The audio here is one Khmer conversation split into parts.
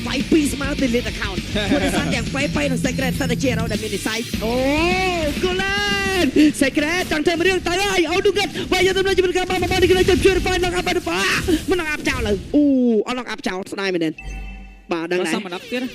ไฟปีสมาร์ทติลิตอะคาวน์ผู้โดยสารอย่างไฟไปทางไซเกรตซาเดเจเราได้มีในไซส์โอ้กูเล่นไซเกรตจังเธอมาเรื่องตายเลยเอาดูกันว่าจะทำอะไรจะเป็นการมาดีกันเลยจะช่วยไฟน้องอัพไปดูป่ะมันน้องอัพเจ้าเลยเอาน้องอัพเจ้าสไนไม่เด่นป่าดังไหนมันอัพเตี้ยนะ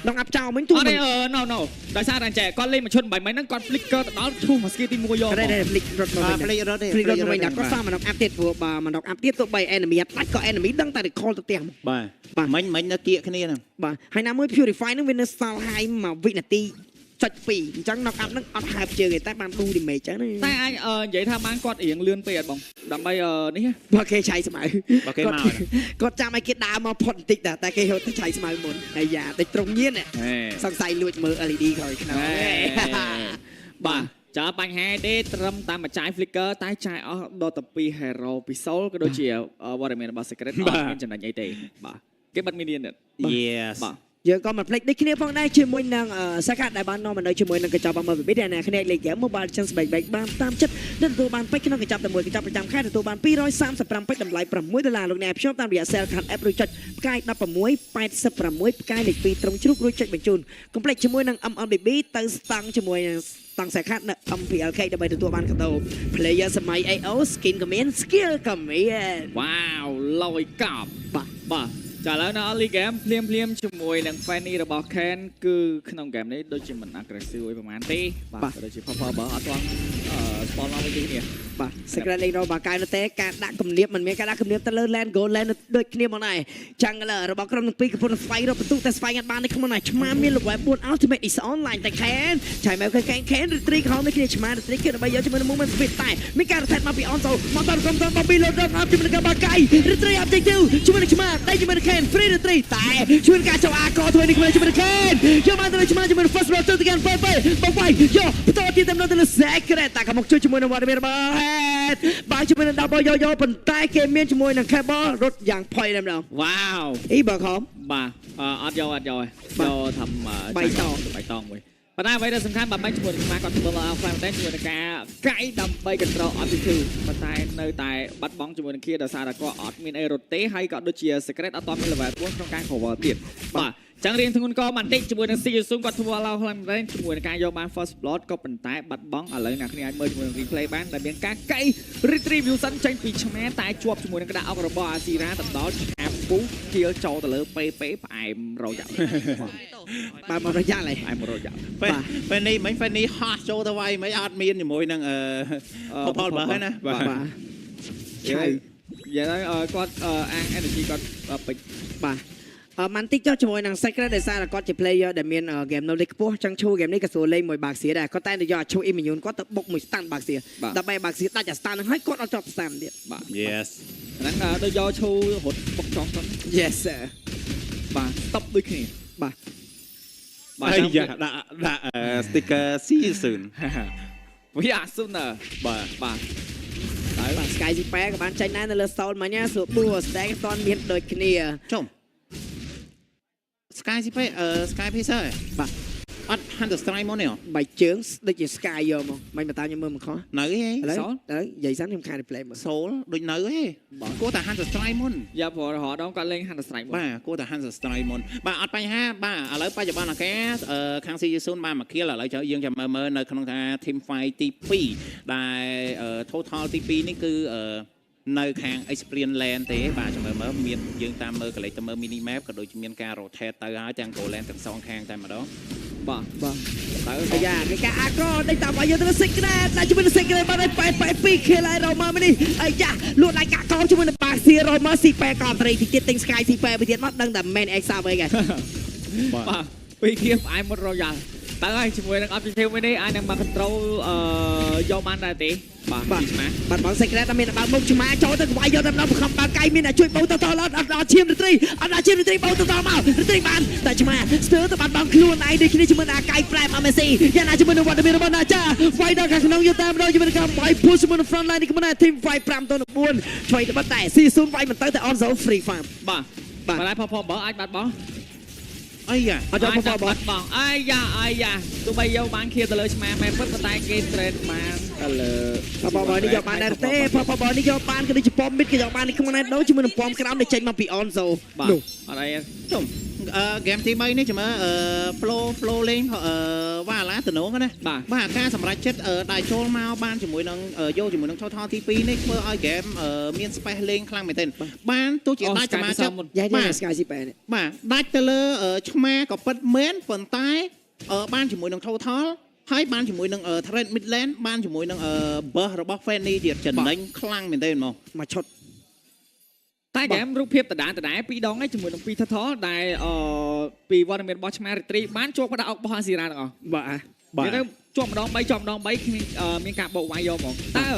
น้องอัพเจ้าไม่ถูกอ๋อno ได้ซาดันแจก้อนเล่นมาชนใบไม้นั่งก้อนฟลิกเกอร์แต่น้องชูมาสกีตีมัวยอได้ฟลิกรถมาฟลิกรถมาดักก็ซ้ำมันน้องอัพเตี้ยตัวบ่ามันน้องอัพเตี้ยตัวใบแอนมีตัดก็แอนมีดังแต่คอตัวเตียงบ่ามันนักเกียร์แค่นี้นะบ่าให้น้ำมือพิวริฟายนั่งเป็นสไตล์ไฮมาวินาทีจัดปีจังน้องอัพนั่งอัพหายเจอไงแต่บางดูดิเมย์จังนี่แต่ไอ้vậyทำมันก้อนเอียงเลื่อนเปียดบ้องดำใบนี่บ่เคยใช้สมัยก็จำไอ้กิดามาผ่อนติดแต่เคยเขาใช้สมัยหมดไอ้ยาแต่ตรงนี้เนี่ยสังใส่ลวดมืออะไรดีเขาอีกนะบ่าจะปัญหาได้ตรมตามมาจ่ายฟลิกเกอร์ใต้จ่ายดอตปีเฮโร่ปีโซลก็โดยเฉพาะวอร์เมนบาสเกตเป็นจังหวะใหญ่เตะบ่าเก็บบัตรมีเดียนเนี่ย yes บ่าเยอะก็มาเพลย์ได้คะแนนฟังได้ชื่อมวยนางสักการได้บ้านนอมันได้ชื่อมวยนางกระจับมาแบบไม่ได้นะคะแนนเลยแก่เมื่อบานชันสบายบ้านตามชัดนั่นตัวบานไปขึ้นกระจับแต่มวยกระจับประจำค่ายแต่ตัวบานปี130 ปรำไปดำไหลปรำมวยตลาดลงแนบชอบตามระยะเซลคันแอปรู้จัดกายนับปรำมวย80 ปรำมวยกายเหล็กปีตรงชุกรู้จัดเป็นจูนคอมเพล็กชื่อมวยนางอัมเบบี้ตั้งสตังชื่อมวยตั้งสายคาดนะอัมพีเอลเคได้ไปตัวบานกระโตเพลย์สมัยไอโอสกินกับเมนสกิลกับเมนว้าวลอยกับบ่าจากแล้วนะลีเกมเพลียมช่วยนังแฟนนี่ระบอกแคนคือขนมแกมนี้โดยเฉพาะนักกระซิวประมาณตีโดยเฉพาะเบอร์อัตวังสปอนเซอร์ที่นี่สกัดเลยเราบากายนเตะการดักกำเนียบมันมีการดักกำเนียบตะเลินแลนโกลแลนโดยเนียบมาไหนจังเลยเราบอกกำลังปีกับพลไฟเราประตูแต่ไฟกันบ้านในขมันไหนชมามีหลุดไว้บนอัลติเมทอีสออนไลน์แต่แคนใช่ไหมแคนตรีเขาในที่ชมาตรีเกิดไปเยอะจะมันมุมมันปิดตายมีการแทนมาปีออนโซมาตอนกำตอนบอบี้โลดอัพจะมันกับบากายตรีอัพเจคิวช่วยมันชมาได้จะมันแคนฟรีตรีแต่ช่วยการเจ้าอากอถอยนี่ก็มันจะมันแคนเยอะมาตอนชมาจะมันฟัสโรเตอร์กันไปบอกไปโย่ตัวที่เต็มตัวเซ็กเรตแต่ขมกช่วยช่วยมันวันเมร์บ้าบางชั่วโมงดาวบอยย่อเป็นใต้เกมเมียนชั่วโมงนั่งแค่บอรถอย่างพอยแล้วเราว้าวอีบ่ขอมบ่าอัดยอทำใบตองไว้ปัญหาไว้ได้สำคัญแบบไม่ชั่วโมงมาก่อนชั่วโมงเราแฟนได้ชั่วโมงกาไก่ดำใบกันเราอัดคือปัญหาในตายบัดบ้องชั่วโมงkia ดาซาแล้วก็อัดมีไอรถเตะให้ก็โดยเชียร์สเกรตอะตอมมีระเบิดพวกตรงกลางของวอลเตียนบ่าจังเรียนทั้งคนก็มันได้ชั่วโมงสี่สูงกว่าทั่วเราพลังได้ชั่วโมงการโยบานฟอสบล็อตก็เป็นตายบัดบ้องอะไรหนักเนี่ยเมื่อชั่วโมงรีเพลย์บ้านแต่เบียงกาไก่รีวิวสันใจปีชแม่ตายจวบชั่วโมงกระดาษเอากระบอกอาซีนะตัดดอชแอปปุ๊บเกี่ยวโจแต่เลยเป๊ะไปเราอยากไปมาระยะอะไรไปมาเราอยากไปนี่ฮาโจตะไวไม่อาดมีนอยู่มวยนั่งพอเบอร์ให้นะใช่อย่างนั้นก็อังเอเนจีก็ไปมันติ๊กเจ้าช่วยนางไซเคิลเดซ่าแล้วก็จะเพลย์เยอะแต่เมียนเกมโนเล็กพวกจังชูเกมนี้กระสุนเล่นมวยบากเสียได้ก็แต่ในยอดชูอิมิยุนก็ตบกมวยสตันบากเสียแต่ไปบากเสียตาจะสตันให้กดเอาจอบสตันเดียบ yes นั้นโดยยอดชูหดบกจองกัน yes sir ตบด้วยขี้ไอ้ยาด่าสติ๊กเกอร์ซีซึนวิอาซุนเนอร์สกายซีแปกับบ้านใจนั้นในเรือโซนมาเนี่ยสูบบัวสแต็กตอนเมียนโดยคเนียชมสกายสิไปสกายพิเศษอัดฮันเดอร์สไตร์มอนเนี่ยใบเจิ้งได้ยินสกายเยอะมั้งไม่มาตามยังมือมันเขาเนื้อเฮ้โซลใหญ่สั้นยังขายในเพลย์มั้งโซลโดยเนื้อเฮ้กูแต่ฮันเดอร์สไตร์มอนอย่าพอหอดองกันเล่นฮันเดอร์สไตร์มอนบ้ากูแต่ฮันเดอร์สไตร์มอนบ้าอัดไปฮะบ้าอะไรไปจากบ้านละแกครั้งซีซูนบ้ามาเคียร์อะไรเจ้ายังจะมาในขนมทาทีมไฟตีปีได้total ตีปีนี่คือในแข่ง experience land เตะบ่าจะมามียืนตามมือกับเลยตามมือมินิแมปกับโดยจะมีการโรเตเตอร์หาจังโกแลนด์ทั้งสองแข่งแต่มาแล้วบ่แต่อย่างในการอาร์โกได้ตามอายุตัวสิกเรตน่าจะเป็นสิกเรตมาได้ไปปีเคลายเรามาไม่ได้ไอ้ยาลวดลายกะกองจะเป็นปากเสียเรามาสีแปรก่อนตรีที่เจ็ดติงสกายสีแปรไปเทียนมัดดังแต่แมนเอ็กซ์ซาไปไงไปเทียบไอ้หมดเราอย่างแต่ไอ้ช่วยนักอัพเทลไม่ได้ไอ้นักมาคอนโทรลยอมันได้ตีบัดบอลเซกเรตมีนบางมุกชมาโจตั้งไว้ยอดน้ำคำบางไก่มีนช่วยเบาต่อแล้วอาเชียมดนตรีเบาต่อมาดนตรีบานแต่ชมาสเตอร์ตะบันบางคล้วนไอ้เด็กนี่ชมานาไก่แปรมาเมซี่ยันอาจจะเป็นวันเดมิรบานาจ้าไฟดังข้างน้องยูตามเราจะเป็นการไฟพุชมันฟรอนไลน์นี่ก็มันทีมไฟปรามตัวหนุนช่วยตะบันแต่40ไฟมันตั้งแต่ออนโซฟรีฟาร์มมาได้พอเบอร์ไอ้บัดบอลไอ้ยาอาจารย์พอบัดบอลไอ้ยาตัวใบเยาวบางเคียร์ตะเลยชมาแม่เพิ่งมาตายเกมเทรนมา Papa Boy នេះយកបានដែរទេ Papa Boy នេះយកបានក៏ដូចជាពំមិតក៏យកបាននេះក្នុងណែដូចជាមួយនឹងពំក្រោមដែលចេញមកពី Onzo បាទអត់អីទុំ ហ្គេមទី3នេះចាំមើលflow លេងវ៉ាឡាតំណងណាបាទការសម្រេចចិត្តដែលចូលមកបានជាមួយនឹងយកជាមួយនឹង Total ទី2នេះធ្វើឲ្យហ្គេមមាន space លេងខ្លាំងមែនទែនបានទោះជាដាច់សមាជិកបាទ Sky CP នេះបាទដាច់ទៅលើឆ្មាក៏ពិតមែនប៉ុន្តែបានជាមួយនឹង Total ហើយបានជាមួយនឹង Trend Midland បានជាមួយនឹង Burst របស់ Fanny ទៀតចំណេញខ្លាំងមែនទែនមកឈុតតែហ្គេមរូបភាពដដែលពីរដងឯងជាមួយនឹងពីថថដែលពីវត្តមានរបស់ឆ្មារីត្រីបានជាប់ដាក់អុករបស់អាស៊ីរ៉ាទាំងអស់បាទទៅជាប់ម្ដង3ជាប់ម្ដង3គ្មានការបោកវាយយកហ្មងតើ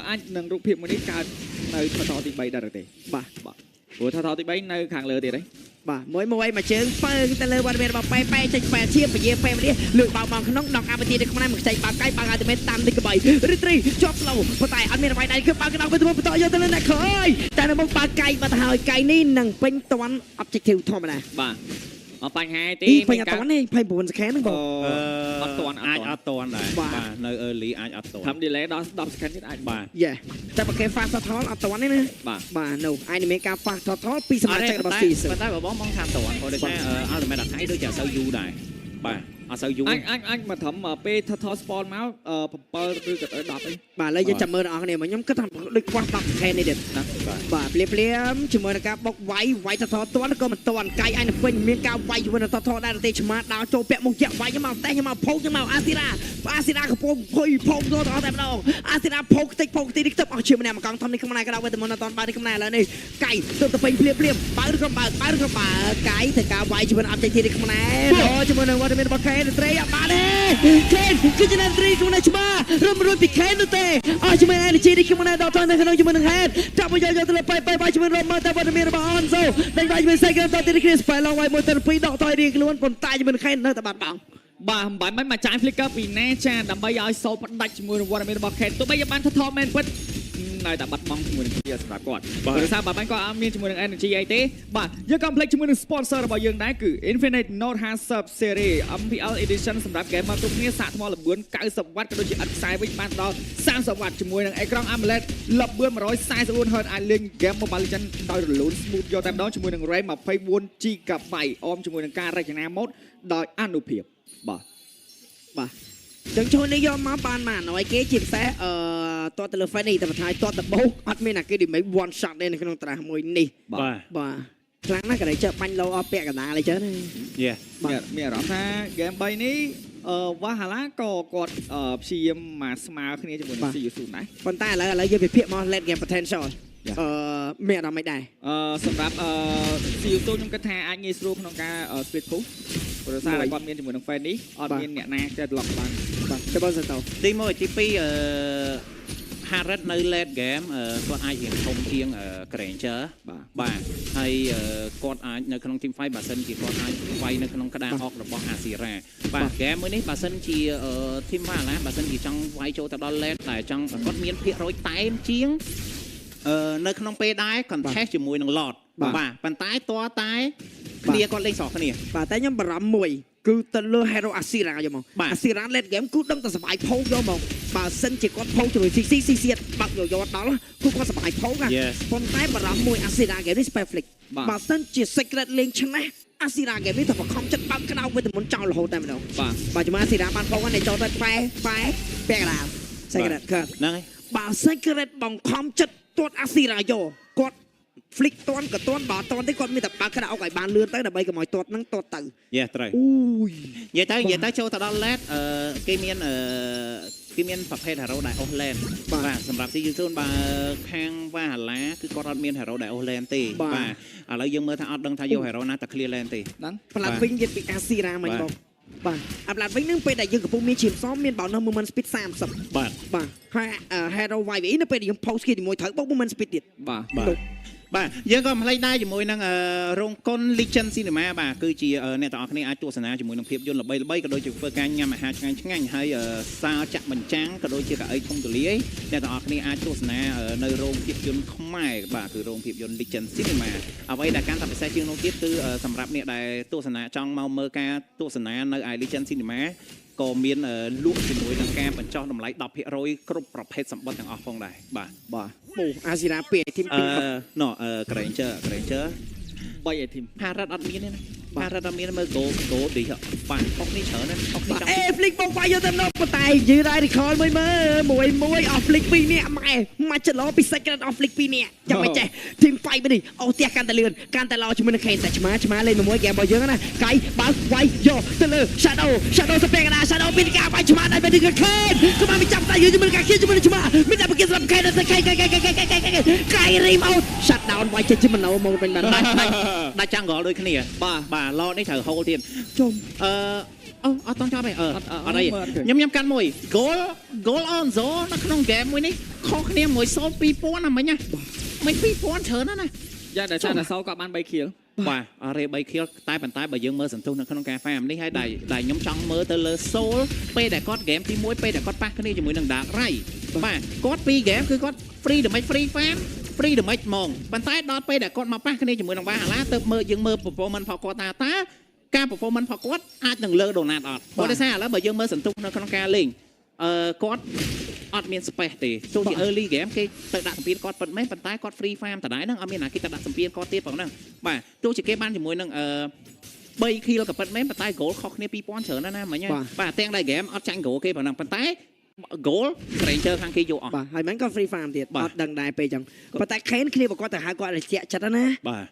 អាចនឹងរូបភាពមួយនេះកើតនៅថថទី3ដែរទេបាទព្រោះថថទី3នៅខាងលើទៀតទេបាទមួយជើងពើទៅលើវត្តមានរបស់ប៉ែចេញប៉ែឈៀបពជាប៉ែនេះលើកបោកមកក្នុងដងអាបទីនេះខ្មែរមកខ្ចីបាក់កាយបាក់អាតមេតាមនេះក្បីរីត្រីជាប់ស្លូវប៉ុន្តែអត់មានអ្វីដែរគឺបាក់ក្តៅទៅបន្តយកទៅលើអ្នកខើយតែនៅមុខបាក់កាយបាត់ហើយកៃនេះនឹងពេញតន់ objective ធម្មតាបាទអត់បញ្ហាទេពេញអត់តន់ទេ29 second ហ្នឹងបងអត់តន់អាចអត់តន់ដែរបាទនៅ early អាចអត់តន់ធ្វើ delay ដល់10 second ទៀតអាចបាទយេតែបើគេ fast total អត់តន់ទេណាបាទ no អាយមានការ fast total ពីសមាជិករបស់ season ប៉ុន្តែបងថាតន់ព្រោះដូចថា ultimate attack ដូចជាអត់សូវយូរដែរបាទអត់សូវយូរអាចមកត្រឹមពេល total spawn មក7ឬក៏10អីបាទឥឡូវយើងចាំមើលដល់អ្នកគ្នាមកខ្ញុំគិតថាដូចខ្វះ10 second នេះទៀតបាទភ្លាមជាមួយនឹងការបុកវាយ total តន់ក៏មិនតន់កាយអាយនៅពេញមានការវាយជាមួយនឹង total ដែរទេឆ្មាដល់ចូលពាក់មុខយ៉ាក់វាយមកតែខ្ញុំមកភោគខ្ញុំមកអាស៊ីរ៉ាកំពុងភុយភោគទៅដល់តែម្ដងអាស៊ីរ៉ាភោគតិចទីនេះទឹកអស់ជាម្នាក់មកកង់ធំនេះក្នុងណែក៏ដល់ទៅមិនអត់តន់បាយនេះក្នុងណែឥឡូវនេះកាយទៅពេញភ្លាមបើឬក៏បើកាយធ្វើការវាយជាមួយនឹងអត់តិចទីនេះក្នុងណែជាមួយនឹងវត្តមានរបស់ខេនត្រីអត់បានទេខេនគឺជាអ្នកត្រីក្នុងណែឆ្មារំរួយពីខេននោះទេអស់ជាមួយ energy នេះក្នុងណែដល់ទៅនៅក្នុងជាមួយនឹងហេតចាប់មកយកទៅលើបាយជាមួយរមតែវត្តមានរបស់អនសូដេញបាយជាមួយសេកទៅទីនេះគ្នាស្ប៉ែឡងវាយមួយទៅ2ដកទៅរៀងខ្លួនប៉ុន្តែជាមួយនឹងខេននៅតែបាត់បង់បាទមិនបាច់មកចាយ flicker ពីណែចាដើម្បីឲ្យសូលផ្ដាច់ជាមួយនឹងវត្តមានរបស់ខេនទោះបីបានថថមែនពិតនៅតែបាត់បង់ជាមួយនឹងគ្នាសម្រាប់គាត់ព្រោះថាបាត់គាត់អត់មានជាមួយនឹង energy អីទេបាទយើងក៏ complete ជាមួយនឹង sponsor របស់យើងដែរគឺ Infinite Note 50 Series MPL Edition សម្រាប់ gamer គ្រប់គ្នាសាកថ្មល្បឿន90 W ក៏ដូចជាឥតខ្សែវិញបានដល់30 W ជាមួយនឹងអេក្រង់ AMOLED ល្បឿន 144Hz អាចលេង game Mobile Legends ដោយរលូន smooth យកតែម្ដងជាមួយនឹង RAM 24 GB អមជាមួយនឹងការរចនា mode ដោយអនុភាពបាទចឹងជួយនេះយកមកបានមកឲ្យគេជាពិសេសតទៅលើ Fanny តែបន្ថែមតទៅបោកអត់មានអាគេឌីមេ one shot ទេនៅក្នុងត្រាស់មួយនេះបាទខ្លាំងណាស់ក៏ដូចជាបាញ់លោអស់ពាក់កណ្ដាលអីចឹងណាមានអារម្មណ៍ថា game 3នេះវ៉ាហាឡាក៏គាត់ព្យាយាមមកស្មើគ្នាជាមួយនឹង CU ដែរប៉ុន្តែឥឡូវយើងវិភាគមក late game potential មានអារម្មណ៍មិនដែរសម្រាប់CU ខ្ញុំគិតថាអាចងាយស្រួលក្នុងការ split push ព្រោះសារគាត់មានជាមួយនឹង Fanny អត់មានអ្នកណាចេះ lock បានបាទចាំមើលសិនទៅទី1ទី2Harrod នៅ late game គាត់អាចរៀងធំជាង Granger បាទហើយគាត់អាចនៅក្នុង team fight បើសិនជាគាត់អាចវាយនៅក្នុងក្តារអុករបស់ Asira បាទ game មួយនេះបើសិនជា team Valhalla បើសិនជាចង់វាយចូលទៅដល់ late តែចង់គាត់មានភាគរយតែមជាងនៅក្នុងពេលដែរ contest ជាមួយនឹង Lord បាទប៉ុន្តែតើតែគ្នាគាត់លេងស្រោះគ្នាបាទតែខ្ញុំបារម្ភមួយគឺទៅលើ Hero Asira យកមក Asira late game គឺដឹងតែសបាយផោកយកមកបើសិនជាគាត់ផោកជាមួយ CC បាក់យកដល់គឺគាត់សបាយផោកណាប៉ុន្តែបារម្ភមួយ Asira game នេះ Spell Flick បើសិនជា Secret លេងឆ្នះ Asira game នេះតែបង្ខំចិត្តបើកក្តៅវិតមុនចោលរហូតតែម្ដងបាទជាមួយ Asira បានផោកហ្នឹងចូលទៅប៉ែពាក់កណ្ដាល Secret ហ្នឹងហើយបើ Secret បង្ខំចិត្តទាត់ Asira យកគាត់ flick តន់ក៏តន់បើតន់ទេគាត់មានតែបើកក្តៅអុកឲ្យបានលឿនទៅដើម្បីកុំឲ្យទាត់ហ្នឹងទាត់ទៅយេត្រូវអូយនិយាយទៅចូលទៅដល់ late គេមានប្រភេទ hero ដែល off lane បាទសម្រាប់ CU បើខាង Valhalla គឺគាត់អត់មាន hero ដែល off lane ទេបាទឥឡូវយើងមើលថាអត់ដឹងថាយក hero ណាតែ clear lane ទេហ្នឹងផ្លាត់វិញនិយាយពី Asira មិញបងបាទអាផ្លាត់វិញនឹងពេលដែលយើងកំពុងមានឈាមសមមាន bonus movement speed 30បាទហើយ hero YVE នៅពេលដែលយើង post គេជាមួយត្រូវបូក movement speed ទៀតបាទយើងក៏មិនភ្លេចដែរជាមួយនឹងរោងកុន Legend Cinema បាទគឺជាអ្នកទាំងអស់គ្នាអាចទស្សនាជាមួយនឹងភាពយន្តល្បីៗក៏ដូចជាធ្វើការញ៉ាំអាហារឆ្ងាញ់ៗហើយសារចាក់បញ្ចាំងក៏ដូចជាកៅអីធំទូលាយអ្នកទាំងអស់គ្នាអាចទស្សនានៅរោងភាពយន្តខ្មែរបាទគឺរោងភាពយន្ត Legend Cinema អ្វីដែលកាន់តែពិសេសជាងនោះទៀតគឺសម្រាប់អ្នកដែលទស្សនាចង់មកមើលការទស្សនានៅឯ Legend Cinema ក៏មានលក់ជាមួយនឹងការបញ្ចុះតម្លៃ 10% គ្រប់ប្រភេទសម្បត្តិទាំងអស់ផងដែរបាទបាទ អូអាស៊ីរ៉ាពីធីមពី Granger 3ឯធីម ហារ៉ាត់អត់មានទេណាហារ៉ាត់អត់មានមើលគោឌីបាទអស់នេះច្រើនណាស់អស់នេះ អេ flick បងបាយយកទៅនោះប៉ុន្តែយឺរ៉ៃ recall មួយអស់ flick 2នាក់ម៉ែមកច្រឡោពី secret of flick 2នាក់ចាំមិនចេះ team fight នេះអូផ្ទះកាន់តែលឿនកាន់តែឡោជាមួយនឹង Kane តែឆ្មាលេងមួយ game របស់យើងណាកាយបើវាយយកទៅលើ shadow ស្ពេកកណ្ដា shadow ពីការវាយឆ្មាដែរពី Kane ក្បាលមិនចាប់តែយើងជាមួយនឹងការគៀជាមួយនឹងឆ្មាមានតែប្រគិនសម្រាប់ Kane ទៅ Kane កាយ ream out shut down វាយចេញជាមណោមកវិញបានដាច់ចាំងកលដូចគ្នាបាទឡនេះត្រូវ hold ទៀតជុំអត់តង់ចាប់ទេអត់អីខ្ញុំកាត់មួយ goal on zone នៅក្នុង game មួយនេះខុសគ្នាមួយសូល 2000 ណាមិញណាមិន 2000 ច្រើនណាស់យ៉ាដែលសារតែសូលគាត់បាន3 kill បាទអរេ3 kill តែប៉ុន្តែបើយើងមើលសន្ទុះនៅក្នុងការ farm នេះហើយដែលខ្ញុំចង់មើលទៅលើ soul ពេលដែលគាត់ game ទី1ពេលដែលគាត់ប៉ះគ្នាជាមួយនឹង Dark Rai បាទគាត់2 game គឺគាត់ free damage free farm free damage ហ្មងប៉ុន្តែដល់ពេលដែលគាត់មកប៉ះគ្នាជាមួយនឹងបាហាឡាទៅមើលយើងមើល performance របស់គាត់តាការ performance របស់គាត់អាចនឹងលើ donat អត់ព្រោះតែសារឥឡូវបើយើងមើលសន្ទុះនៅក្នុងការលេងគាត់អត់មាន space ទេទោះជា early game គេទៅដាក់សម្ពាធគាត់ប៉ុន្តែគាត់ free farm តដែរហ្នឹងអត់មានណាគេទៅដាក់សម្ពាធគាត់ទៀតផងហ្នឹងបាទទោះជាគេបានជាមួយនឹង3 kill ក៏ប៉ុន្តែប៉ុន្តែ goal ខុសគ្នា 2000 ច្រើនណាស់មិញបាទទាំងដែរ game អត់ចាញ់ goal គេប៉ុណ្ណឹងប៉ុន្តែ goal Granger ខាងគេយកអស់បាទហើយមិនក៏ free farm ទៀតអត់ដឹងដែរពេលចឹងប៉ុន្តែ Kane គ្នាបើគាត់ទៅហៅគាត់ឲ្យជាក់ចិត្តណា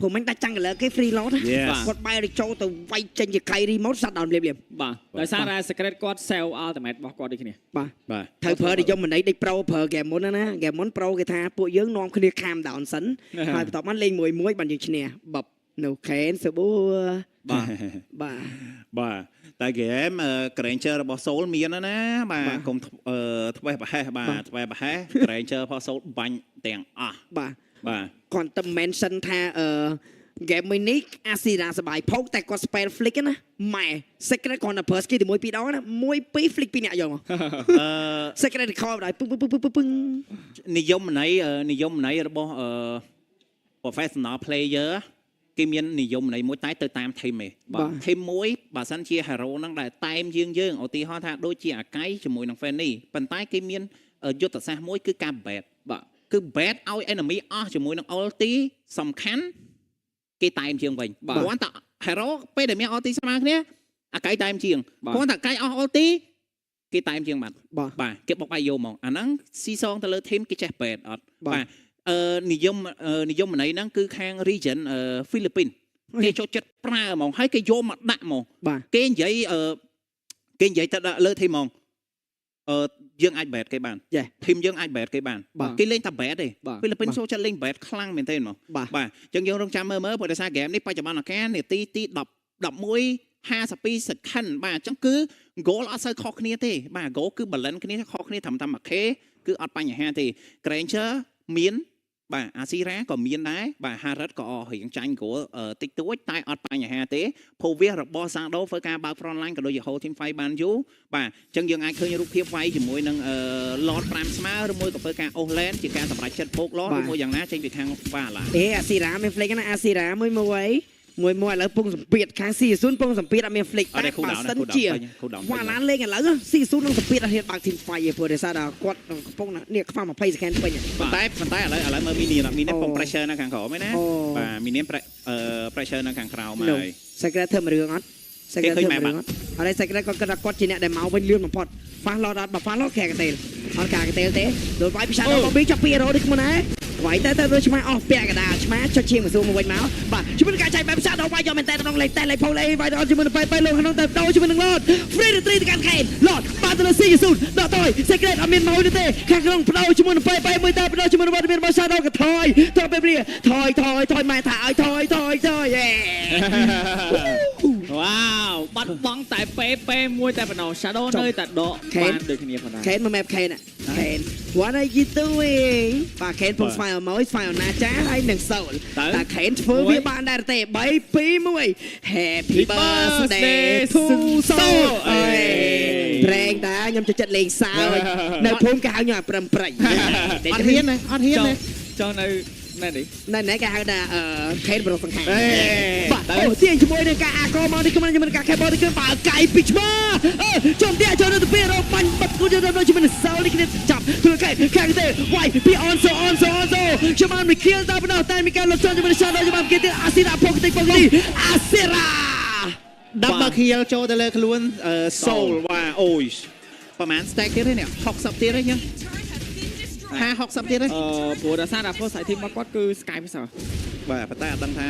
ព្រោះមិនដាច់ចាំងកលគេ free load គាត់បែរចូលទៅវាយចេញជា Kai remote shut down លៀបបាទដោយសារតែ secret គាត់ sell ultimate របស់គាត់ដូចគ្នាបាទត្រូវប្រើនិយមន័យដូច pro ប្រើ game មុនណា game មុន pro គេថាពួកយើងនាំគ្នា calm down សិនហើយបន្ទាប់មកលេងមួយបានយើងឈ្នះបប no Kane សបួបាទតែ game Granger របស់ Soul មានណាបាទកុំធ្វេសប្រហែសបាទធ្វេសប្រហែស Granger របស់ Soul បាញ់ទាំងអស់បាទគាត់ទៅ mention ថា game មួយនេះ Asira សបាយផោកតែគាត់ spell flick ណាម៉ែ secret គាត់ទៅ burst គេទី1 2ដងណា1 2 flick 2អ្នកយកមកsecret recall ដែរពឹងនិយមន័យរបស់professional player គេមាននិយមន័យមួយតែទៅតាម team ឯងបាទ team មួយបើសិនជា hero ហ្នឹងដែលតែមយើងឧទាហរណ៍ថាដូចជាអាកៃជាមួយនឹង Fanny ប៉ុន្តែគេមានយុទ្ធសាស្ត្រមួយគឺការ bet បាទគឺ bet ឲ្យ enemy អស់ជាមួយនឹង ulti សំខាន់គេតែមជាងវិញគ្រាន់តែ hero ពេលដែលមាន ulti ស្មើគ្នាអាកៃតែមជាងគ្រាន់តែអាកៃអស់ ulti គេតែមជាងបាទគេបុកបាយយកមកអាហ្នឹងស៊ីសងទៅលើ team គេចេះ bet អត់បាទនិយមន័យហ្នឹងគឺខាង region ហ្វីលីពីនគេចូលចិត្តប្រើហ្មងហើយគេយកមកដាក់ហ្មងគេនិយាយទៅលើធីមហ្មងយើងអាច bet គេបានធីមយើងអាច bet គេបានគេលេងតែ bet ទេហ្វីលីពីនចូលចិត្តលេង bet ខ្លាំងមែនទេហ្មងបាទអញ្ចឹងយើងរងចាំមើលព្រោះតែសារ game នេះបច្ចុប្បន្នកាលនាទី11:52 second បាទអញ្ចឹងគឺ goal អត់សូវខុសគ្នាទេបាទ goal គឺ balance គ្នាខុសគ្នាត្រឹមតែ 1k គឺអត់បញ្ហាទេ Granger មានបាទអាស៊ីរ៉ាក៏មានដែរបាទហារ៉ាត់ក៏រៀងចាញ់គ្រួតិចតួចតែអត់បញ្ហាទេព្រោះវារបស់សាដូធ្វើការបើក front line ក៏ដូចជា whole team fight បានយូរបាទអញ្ចឹងយើងអាចឃើញរូបភាពវាយជាមួយនឹងLord 5 ស្មើឬមួយក៏ធ្វើការ off lane ជាការសម្រេចចិត្តពោក Lord ឬមួយយ៉ាងណាចេញពីខាងបាឡាអាស៊ីរ៉ាមាន flick ណាអាស៊ីរ៉ាមួយឥឡូវពងសម្ពាធខាងស៊ីស៊ុនពងសម្ពាធអត់មាន flick តែបើសិនជាវ៉ាឡានលេងឥឡូវស៊ីស៊ុននឹងសម្ពាធអត់ហ៊ានបើក team fight ទេព្រោះដោយសារតែគាត់កំពុងនេះខ្វះ20 second ពេញប៉ុន្តែឥឡូវមើលមីនីពង pressure នៅខាងក្រោមឯណាបាទមីនី pressure នៅខាងក្រោមហើយ secret ធ្វើរឿងអត់ secret ធ្វើរឿងអត់ហើយ secret គាត់ជាអ្នកដែលមកវិញលឿនបំផុត fast load អត់បើ fast load ខាងកទេអត់ខាងកទេទេដូចវាយពីឆាដល់បប៊ីចាប់2 hero នេះខ្លួនណាវាយតែឆ្មាអស់ពាក់កដាឆ្មាចុចឈៀងមកស៊ូមកវិញមកបាទជាមួយនឹងការចាយបែបផ្សាដល់វាយយកមែនតែក្នុងលេខតែលេខផូលេវាយដល់ជាមួយនឹងបែបលោកក្នុងតែដោជាមួយនឹង Lord free retreat ទៅកាន់ Kane Lord បាទទៅលើស៊ីស៊ូនដល់ទៅ secret អត់មានមកទេខាងក្នុងបដោជាមួយនឹងបែមួយតែបដោជាមួយនឹងវត្តមានរបស់ Shadow ក៏ថយទៅពេលវាថយម៉ែថាឲ្យថយយេវ៉ាវបាត់បង់តែពេមួយតែប៉ុណ្ណោះ Shadow នៅតែដកបានដូចគ្នាប៉ុណ្ណា Kane មក map Kane what are you doing បាទ Kane ពងស្វែងមកស្វែងណាចាហើយនឹងសូលតែ Kane ធ្វើវាបានដែរទេ3 2 1 Happy birthday to Soul ប្រេងតាខ្ញុំចូលចិត្តលេងសើចនៅភូមិគេហៅខ្ញុំអាប្រឹមប្រៃអត់ហ៊ានទេចង់នៅ ណែនេះ ណែគេហៅថាខេតប្រសង្ខារ បាទ អូទាញជាមួយនឹងការអាកមកនេះខ្ញុំមិនការខេបនេះគឺបើកាយពីឆ្មាចំទៀតចូលទៅពីរបាញ់បាត់គូទៅជាមួយនឹងសោលនេះគ្នាចាប់ធ្វើកែខាងទេវាយពីអនសូខ្ញុំបានមីខៀលដល់បណ្ដោះតែមីកាលលោកចូលជាមួយនឹងសាដល់ខ្ញុំបានគេទៀតអាស៊ីរ៉ាពកតិពកនេះអាស៊ីរ៉ា ដាប់បាខៀលចូលទៅលើខ្លួនសូលបាទអូយប្រហែល stack ទៀតទេនេះ60ទៀតទេចឹង60ទៀតទេ ព្រោះដោយសារតែ first side team របស់គាត់គឺ Sky ពិសោធន៍ បាទប៉ុន្តែអត់ដឹងថា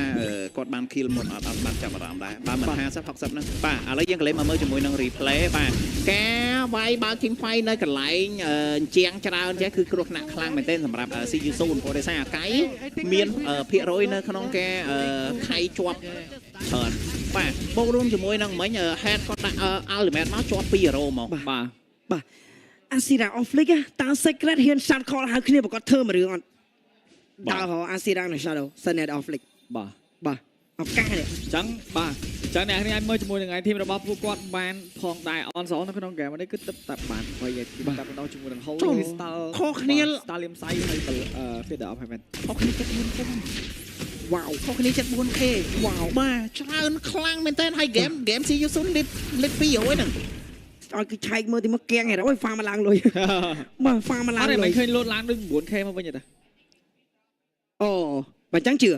គាត់បាន kill មុនអត់បានចាប់អារម្មណ៍ដែរបើមិន50 60ហ្នឹងបាទឥឡូវយើងក៏លេងមកមើលជាមួយនឹង replay បាទការវាយបើក team fight នៅកន្លែងជាងច្រើនចេះគឺគ្រោះថ្នាក់ខ្លាំងមែនទែនសម្រាប់ CU0 ព្រោះដោយសារអាកៃមានភាគរយនៅក្នុងការខៃជាប់ច្រើនបាទបូករួមជាមួយនឹងមិញ head គាត់ដាក់ ultimate មកជាប់2 hero មកបាទ បាទអាស៊ីរ៉ា off flick តើ secret ហ៊ាន shot call ហៅគ្នាប្រកាសធ្វើមួយរឿងអត់តើអាស៊ីរ៉ានៅ shadow Sunnet off flick បាទឱកាសនេះ ចឹងបាទចឹងអ្នកនេះអាចមើលជាមួយនឹង team របស់ពួកគាត់បានផងដែរ on zone នៅក្នុង game នេះគឺទឹកតែបានប្រយ័ត្នគឺតែបន្តជាមួយនឹង Holy Crystal ខុសគ្នា Stallium Sai ហើយ Feather of Heaven ខុសគ្នា74គុំវ៉ាវខុសគ្នា 74k វ៉ាវបាទច្រើនខ្លាំងមែនតើហើយ game CU0 លេខ200ហ្នឹងឲ្យគឺឆែកមើលទីមកគៀងហេតុអើយហ្វាមកឡើងលុយបាទហ្វាមកឡើង អត់ លុ មិន យ ឃើញលោតឡើងដូច 9k មកវិញទេ អូបើចឹងជឿ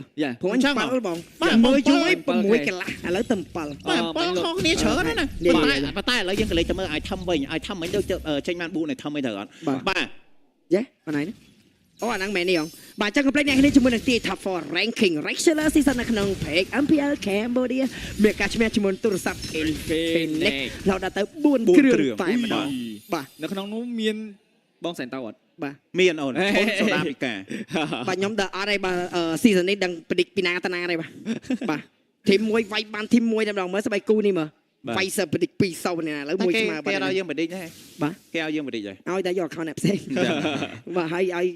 ព្រោះអញ7បងមើលជួយ6កន្លះឥឡូវទៅ7បាទ7ខុសគ្នាច្រើនណាស់ប៉ុន្តែឥឡូវយើងក៏លេខទៅមើល item វិញ item វិញដូចចេញបាន4 item អីទៅអត់បាទយេបងណៃអូអាហ្នឹងមែននេះហងបាទចឹងកុំភ្លេចអ្នកនេះជាមួយនឹងទី Top 4 Ranking Regular Season នៅក្នុង Page MPL Cambodia មានការឈ្មោះជាមួយទូរស័ព្ទ Infinix ដល់ដល់ទៅ4គ្រឿងតែម្ដងបាទនៅក្នុងនោះមានបងសែនតោអត់បាទមានអូនសូដាពីកាបាទខ្ញុំដល់អត់ឯងបាទ season នេះដឹងប្រឌិចពីណាតាណាទេបាទធីមមួយវាយបានធីមមួយតែម្ដងមើលស្បែកគូនេះមើលវាយសប្រឌិច2-0នេះណាឥឡូវមួយស្មើបាទគេឲ្យយើងប្រឌិចដែរបាទគេឲ្យយើងប្រឌិចដែរឲ្យតែយក account អ្នកផ្សេងបាទហើយឲ្យ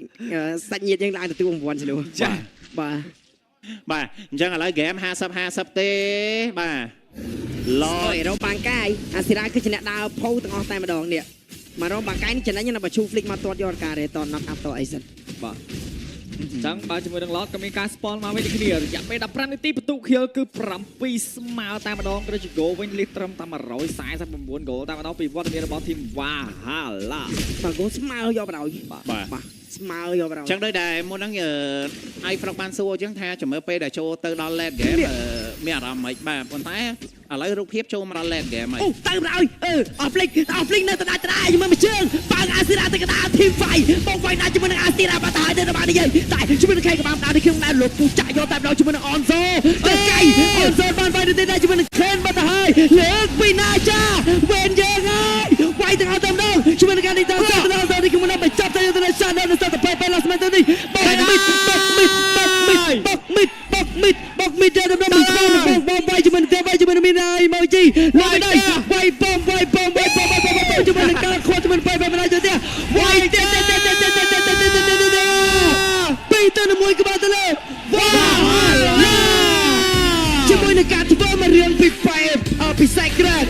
សាច់ញាតិយើងឡើងទទួលរង្វាន់ឆ្លួចាបាទអញ្ចឹងឥឡូវ game 50-50ទេបាទឡយរោបាងកាយអាស៊ីរ៉ាគឺជាអ្នកដើរផូទាំងអស់តែម្ដងនេះមករោបាងកាយនេះចំណេញណាបើឈូ flick មកទាត់យកការរេត knock up តអីសិនបាទចឹងបើជាមួយនឹង lot ក៏មានការ spawn មកវិញគ្នារយៈពេល15នាទីបន្ទុក kill គឺ7ស្មើតែម្ដងក៏ជា goal វិញលេខត្រឹមតែ149 goal តែម្ដងពីវត្តមានរបស់ team Valhalla បាទ goal ស្មើយកបណ្ដោយបាទស្មើយកបណ្ដោយចឹងដូចដែរមុនហ្នឹងអាយហ្វ្រុកបានសួរចឹងថាចាំមើលពេលដែលចូលទៅដល់ late game មានអារម្មណ៍មិនបាទប៉ុន្តែឥឡូវរូបភាពចូលមកដល់ late game ហើយអូទៅបណ្ដោយអស់ flick នៅដដែលជាមួយមួយជើងបើអាស៊ីរ៉ាទៅកណ្ដាល team fight បងវាយណាជាមួយនឹងអាស៊ីរ៉ាបាត់ហើយទៅបាននិយាយតែជាមួយនឹងខេក្បាលដានេះខ្ញុំដែរលោកពូចាក់យកតែម្ដងជាមួយនឹង Onzo ទៅកៃ Onzo បានវាយទៅដែរជាមួយនឹង Ken បាត់ហើយលើកពីណាចាវេនយើងហើយវាយទាំងអស់តែម្ដងជាមួយនឹងការនេះទៅដល់នេះខ្ញុំនឹងចាប់ទៅទៅ Shadow នៅស្ទើរទៅពេលឡាស្មែនទៅនេះបុកមីតដល់ដល់បងវាយជាមួយនឹងទេវាយជាមួយនឹងមីនហើយមកជីលើកដៃវាយបងជាមួយនឹងការខត់ជាមួយនឹងបាយមិនដល់ទៅវាយទេពីទៅមួយក្បាលទៅលើវ៉ាជាមួយនឹងការធ្វើមករឿងពី Secret